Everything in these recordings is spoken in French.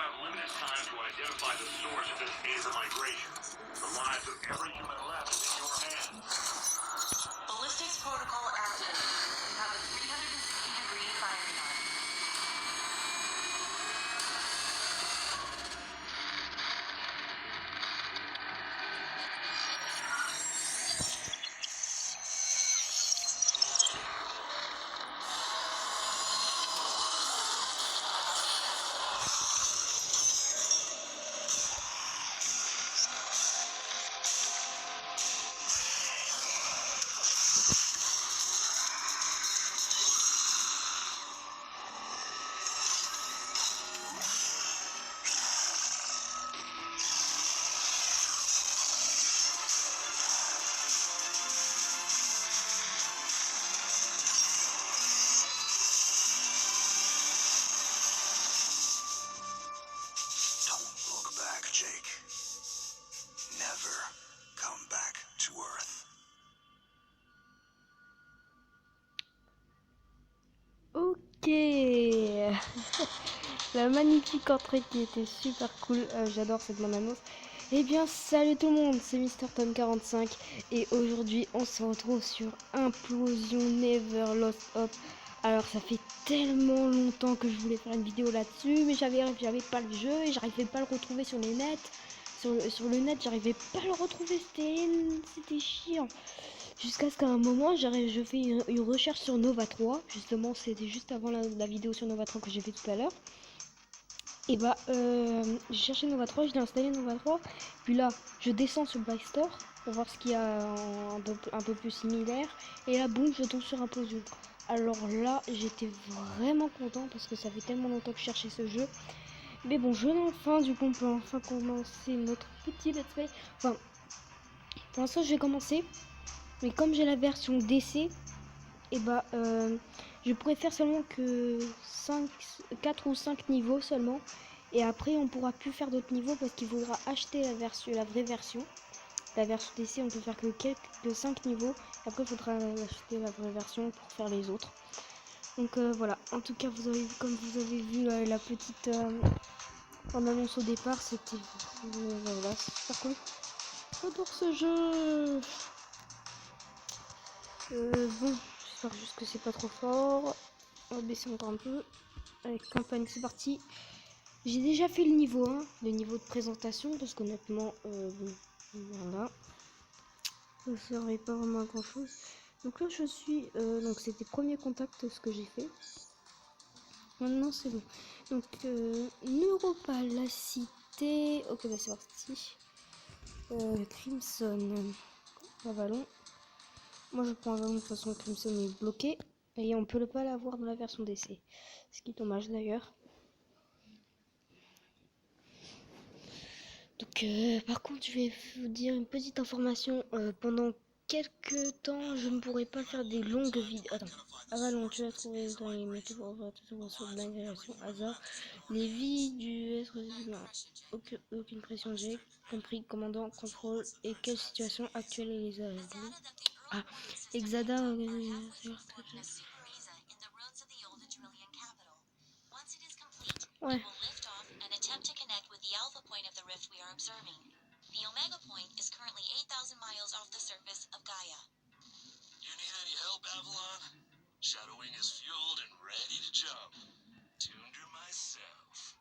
have limited time to identify the source of this Ava migration. The lives of every human left is in your hands. Ballistics protocol active. You have a 360-degree firing arm. Jake. Never come back to Earth. Ok. La magnifique entrée qui était super cool. J'adore cette bande-annonce. Eh bien, salut tout le monde, c'est Mister Tom 45 et aujourd'hui on se retrouve sur Implosion Never Lost Hope. Alors ça fait tellement longtemps que je voulais faire une vidéo là-dessus, mais j'avais pas le jeu et j'arrivais pas à le retrouver sur les nets. Sur le net, j'arrivais pas à le retrouver, c'était chiant. Jusqu'à ce qu'à un moment, je fais une recherche sur Nova 3. Justement, c'était juste avant la vidéo sur Nova 3 que j'ai fait tout à l'heure. Et bah, j'ai cherché Nova 3, j'ai installé Nova 3. Puis là, je descends sur Play Store pour voir ce qu'il y a un peu plus similaire. Et là, boum, je tombe sur Implosion. Alors là, j'étais vraiment content parce que ça fait tellement longtemps que je cherchais ce jeu. Mais bon, je l'ai enfin, du coup, on peut enfin commencer notre petit let's play. Enfin, pour l'instant, je vais commencer. Mais comme j'ai la version DC, et bah, je pourrais faire seulement que 4 ou 5 niveaux seulement. Et après, on pourra plus faire d'autres niveaux parce qu'il faudra acheter la vraie version. La version DC, on peut faire que 5 niveaux. Et après, il faudra acheter la vraie version pour faire les autres. Donc voilà. En tout cas, comme vous avez vu la petite annonce au départ, c'était voilà, c'est super cool. J'adore ce jeu. Bon, j'espère juste que c'est pas trop fort. On va baisser encore un peu. Allez, campagne, c'est parti. J'ai déjà fait le niveau 1, le niveau de présentation, parce qu'honnêtement, bon, voilà. Ça serait pas vraiment grand chose. Donc là, je suis. Donc, c'était premier contact ce que j'ai fait. Maintenant, c'est bon. Donc, Neuropal, la cité. Ok, bah c'est parti. Crimson, Avalon. Moi, je prends Avalon, de toute façon, Crimson est bloqué. Et on peut pas l'avoir dans la version DC. Ce qui est dommage d'ailleurs. Donc, par contre, je vais vous dire une petite information. Pendant quelques temps, je ne pourrai pas faire des longues vidéos. Attends, Avalon, tu as trouvé dans les métiers pour avoir sur l'ingréation hasard. Les vies du être humain. Aucune pression, j'ai compris. Commandant, contrôle et quelle situation actuelle est les arrêts. Ah, Exada. Ouais. Attempt to connect with the alpha point of the rift we are observing. The omega point is currently 8,000 miles off the surface of Gaia. You need any help, Avalon? Shadowing is fueled and ready to jump. Tuned her myself.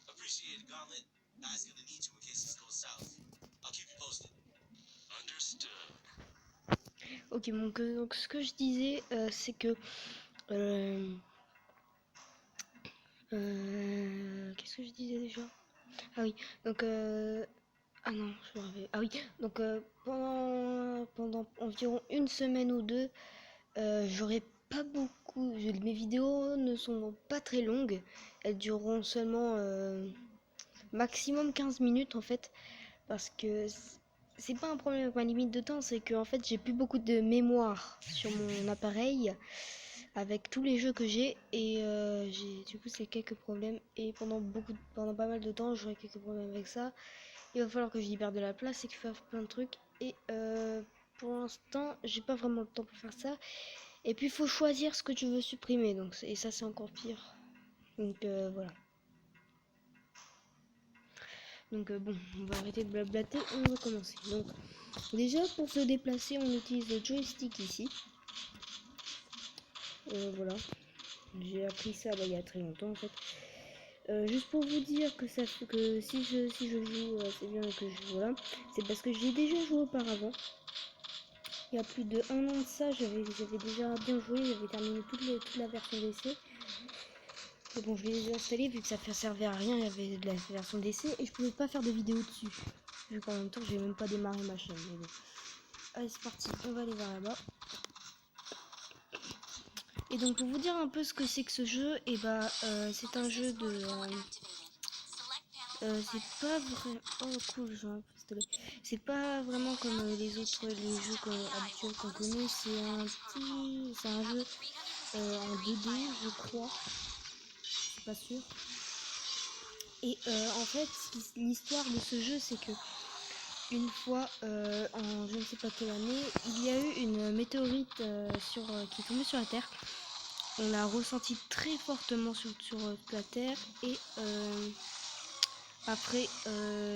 Appreciate it, Gauntlet. I's gonna need you in case this goes south. I'll keep you posted. Understood. Ok, donc ce que je disais, c'est que qu'est-ce que je disais déjà? Ah oui, donc ah non, je me rappelle. Ah oui, donc pendant environ une semaine ou deux, j'aurai pas beaucoup. Mes vidéos ne sont pas très longues. Elles dureront seulement maximum 15 minutes en fait, parce que c'est pas un problème avec ma limite de temps, c'est que en fait j'ai plus beaucoup de mémoire sur mon appareil avec tous les jeux que j'ai et du coup c'est quelques problèmes et pendant pas mal de temps j'aurai quelques problèmes avec ça. Il va falloir que je libère de la place et que je fasse plein de trucs et pour l'instant j'ai pas vraiment le temps pour faire ça. Et puis il faut choisir ce que tu veux supprimer, donc et ça c'est encore pire. Donc voilà. Donc bon, on va arrêter de blablater et on va commencer. Donc déjà pour se déplacer, on utilise le joystick ici. Voilà, j'ai appris ça il y a très longtemps en fait. Juste pour vous dire que ça fait que si je joue, c'est bien que je voilà, c'est parce que j'ai déjà joué auparavant. Il y a plus de 1 an de ça, j'avais déjà bien joué, j'avais terminé toute la version d'essai. Mais bon, je l'ai désinstallé vu que ça servait à rien, il y avait de la version d'essai et je pouvais pas faire de vidéo dessus. Vu qu'en même temps, j'ai même pas démarré ma chaîne. Mais bon. Allez, c'est parti, on va aller vers là-bas. Et donc, pour vous dire un peu ce que c'est que ce jeu, et bah, c'est un jeu de. C'est pas vraiment. Oh, cool, j'ai un pistolet. C'est pas vraiment comme les jeux habituels qu'on connaît. C'est un jeu en 2D, je crois. Je suis pas sûre. Et en fait, l'histoire de ce jeu, c'est que une fois, en je ne sais pas quelle année, il y a eu une météorite qui est tombée sur la Terre. On l'a ressenti très fortement sur la Terre. Et après,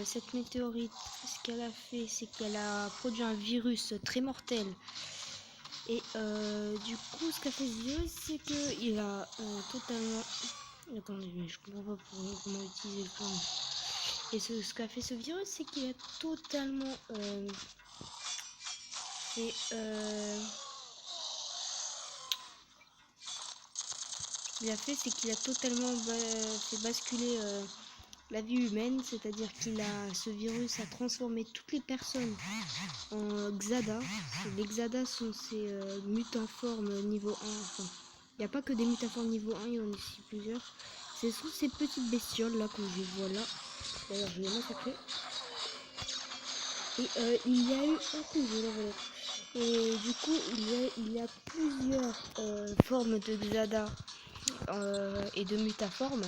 cette météorite, ce qu'elle a fait, c'est qu'elle a produit un virus très mortel. Et du coup, ce qu'a fait ce virus, c'est qu'il a totalement... Attendez, mais je comprends pas comment utiliser le plan. Et ce qu'a fait ce virus, c'est qu'il a totalement c'est qu'il a totalement fait basculer la vie humaine, c'est-à-dire ce virus a transformé toutes les personnes en Xada. Les Xada sont ces mutaformes niveau 1. Enfin, il n'y a pas que des mutaformes niveau 1, il y en a aussi plusieurs. Ce sont ces petites bestioles là que je vois là. D'ailleurs, je les massacrer. Et il y a eu un coup, je l'ai volé. Et du coup, il y a plusieurs formes de Xada et de mutaformes.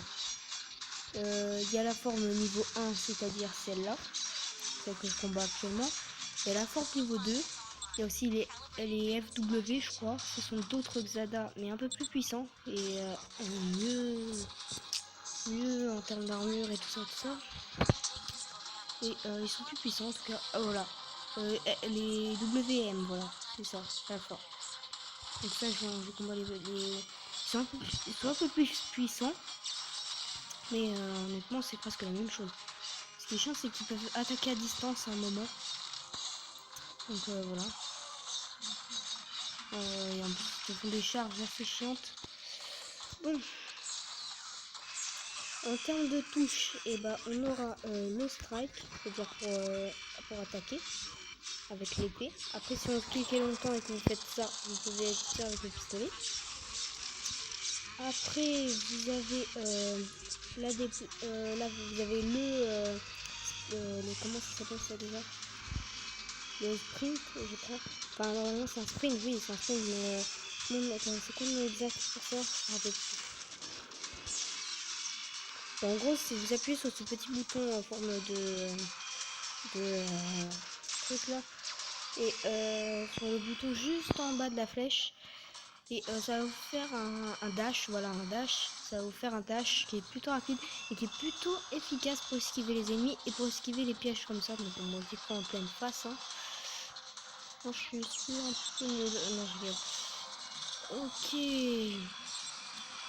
Il y a la forme niveau 1, c'est-à-dire celle-là, celle que je combats actuellement. Il y a la forme niveau 2. Il y a aussi les FW, je crois. Ce sont d'autres Xada, mais un peu plus puissants et mieux en termes d'armure et tout ça. Et ils sont plus puissants en tout cas. Oh, voilà. Les WM, voilà, c'est ça, c'est la forme. Donc ça, je combats ils sont un peu plus puissants. Mais honnêtement, c'est presque la même chose. Ce qui est chiant, c'est qu'ils peuvent attaquer à distance à un moment. Donc voilà. Et en plus, ils font des charges assez chiantes. Bon. En termes de touches, et bah, on aura le strike, c'est-à-dire pour attaquer avec l'épée. Après, si on clique longtemps et que vous faites ça, vous pouvez tirer avec le pistolet. Après, vous avez là vous avez le comment ça s'appelle ça déjà, le sprint, je crois. Enfin, normalement c'est un sprint, oui, c'est un sprint, mais c'est quoi le nom exact pour ça, je me rappelle plus. En gros, si vous appuyez sur ce petit bouton en forme de truc là, et sur le bouton juste en bas de la flèche, et ça va vous faire un dash, voilà, un dash. Ça va vous faire un dash qui est plutôt rapide et qui est plutôt efficace pour esquiver les ennemis et pour esquiver les pièges comme ça. Donc moi je prends en pleine face. Hein. Moi, je suis un peu nul. Non, je regarde. Ok.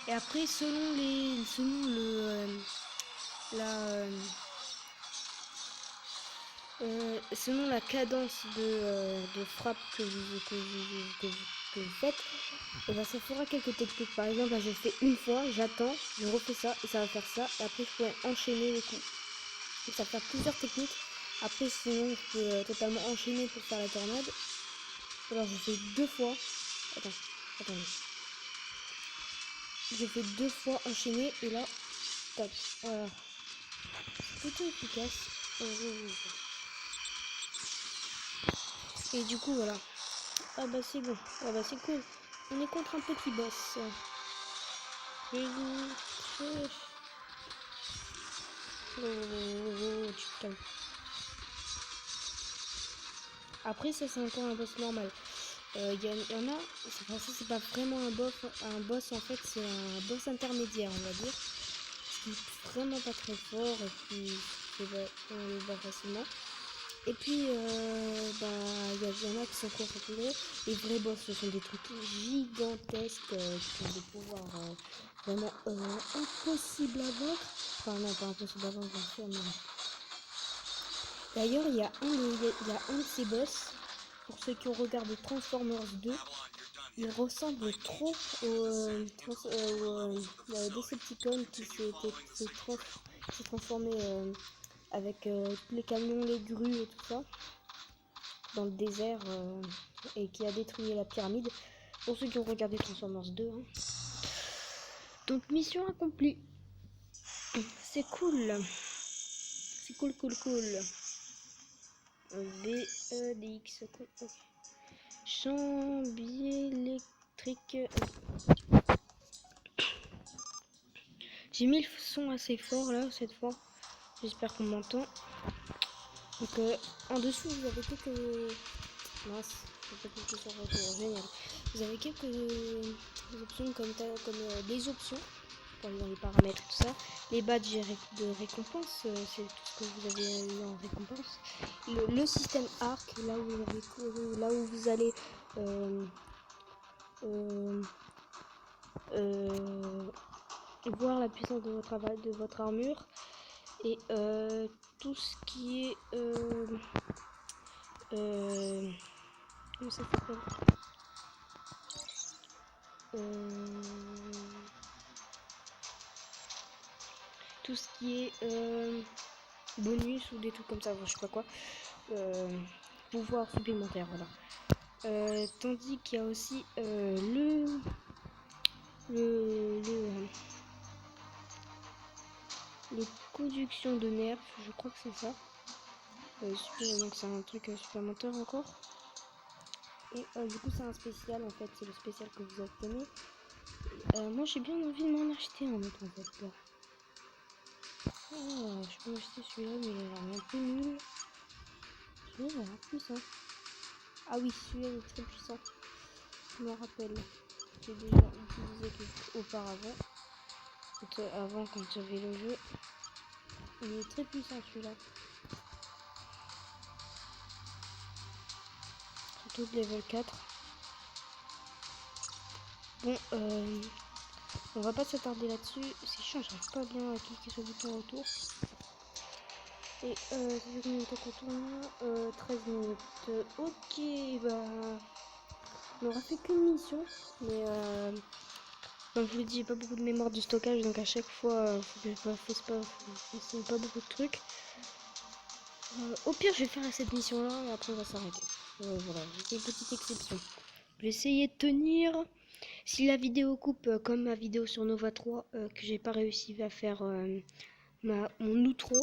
Et après, selon la cadence de frappe que vous faites, et ben ça fera quelques techniques. Par exemple, là, je fais une fois, j'attends, je refais ça et ça va faire ça. Et après, je pourrais enchaîner les coups. Et ça fait plusieurs techniques. Après, sinon, je peux totalement enchaîner pour faire la tornade. Alors, je fais 2 fois. Attendez. Je fais 2 fois enchaîner et là, tac. Voilà. C'est plutôt efficace. Et du coup, voilà. Ah bah c'est bon. Ah bah c'est cool. On est contre un petit boss. Tu te calmes. Après ça c'est encore un boss normal. Il y en a, c'est pas vraiment un boss en fait, c'est un boss intermédiaire on va dire. Qui est vraiment pas très fort et puis on les bat facilement. Et puis, bah, y en a qui sont concentrés. Les vrais boss, ce sont des trucs gigantesques qui ont des pouvoirs vraiment impossibles à vaincre. Enfin, non, pas impossible à vaincre, bien sûr, mais... D'ailleurs, il y a un de ces boss, pour ceux qui ont regardé Transformers 2, il ressemble trop au Decepticon qui s'est transformé avec tous les camions, les grues et tout ça dans le désert et qui a détruit la pyramide. Pour ceux qui ont regardé Transformers 2. Hein. Donc mission accomplie. C'est cool. C'est cool. BEDX. Champ biélectrique. J'ai mis le son assez fort là cette fois. J'espère qu'on m'entend. Donc en dessous vous avez quelques... Mince, j'ai pas cliqué sur retour, génial. Vous avez quelques options comme des options dans les paramètres, tout ça. Les badges de récompense, c'est tout ce que vous avez eu en récompense. Le système arc, là où vous allez voir la puissance de votre armure. Et tout ce qui est comment ça s'appelle, tout ce qui est bonus ou des trucs comme ça, je sais pas quoi, pouvoir supplémentaire, voilà. Tandis qu'il y a aussi les conductions de nerfs, je crois que c'est ça. Donc c'est un truc supplémentaire encore. Et du coup c'est un spécial en fait, c'est le spécial que vous obtenez. Moi j'ai bien envie de m'en acheter un autre en fait là. Je peux acheter celui-là mais il a l'air un peu nul. Celui-là il a l'air puissant. Ah oui, celui-là il est très puissant. Je me rappelle. J'ai déjà utilisé auparavant. Avant quand j'avais le jeu. Il est très puissant celui-là. Surtout de level 4. Bon, on va pas s'attarder là-dessus. C'est chiant, j'arrive pas bien à cliquer sur le bouton retour. Et ça fait combien de temps qu'on tourne 13 minutes. Ok, bah... On aura fait qu'une mission. Mais comme je vous l'ai dit, j'ai pas beaucoup de mémoire de stockage. Donc à chaque fois, faut que je fasse pas beaucoup de trucs. Au pire, je vais faire cette mission-là et après on va s'arrêter. Voilà, j'ai une petite exception. Je vais essayer de tenir. Si la vidéo coupe comme ma vidéo sur Nova 3 que j'ai pas réussi à faire mon outro,